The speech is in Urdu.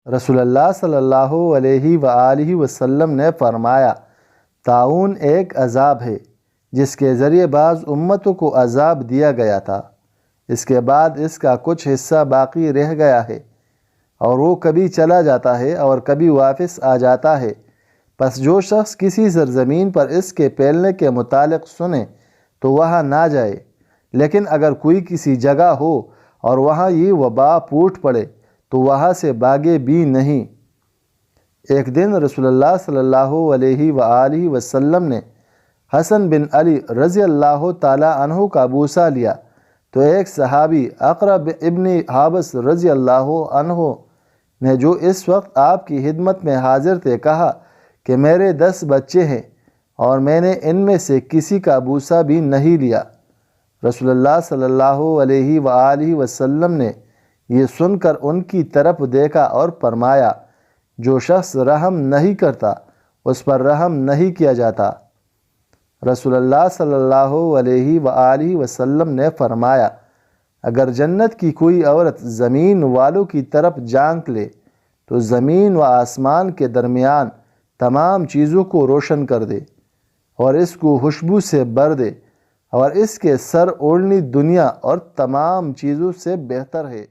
رسول اللہ صلی اللہ علیہ وآلہ وسلم نے فرمایا، طاعون ایک عذاب ہے جس کے ذریعے بعض امتوں کو عذاب دیا گیا تھا، اس کے بعد اس کا کچھ حصہ باقی رہ گیا ہے، اور وہ کبھی چلا جاتا ہے اور کبھی واپس آ جاتا ہے۔ پس جو شخص کسی سرزمین پر اس کے پھیلنے کے متعلق سنے تو وہاں نہ جائے، لیکن اگر کوئی کسی جگہ ہو اور وہاں یہ وبا پھوٹ پڑے تو وہاں سے بھاگے بھی نہیں۔ ایک دن رسول اللہ صلی اللہ علیہ وآلہ وسلم نے حسن بن علی رضی اللہ تعالی عنہ کا بوسہ لیا تو ایک صحابی اقرع ابن حابس رضی اللہ عنہ نے، جو اس وقت آپ کی خدمت میں حاضر تھے، کہا کہ میرے 10 بچے ہیں اور میں نے ان میں سے کسی کا بوسہ بھی نہیں لیا۔ رسول اللہ صلی اللہ علیہ وآلہ وسلم نے یہ سن کر ان کی طرف دیکھا اور فرمایا، جو شخص رحم نہیں کرتا اس پر رحم نہیں کیا جاتا۔ رسول اللہ صلی اللہ علیہ وآلہ وسلم نے فرمایا، اگر جنت کی کوئی عورت زمین والوں کی طرف جھانک لے تو زمین و آسمان کے درمیان تمام چیزوں کو روشن کر دے اور اس کو خوشبو سے بھر دے، اور اس کے سر اوڑھنی دنیا اور تمام چیزوں سے بہتر ہے۔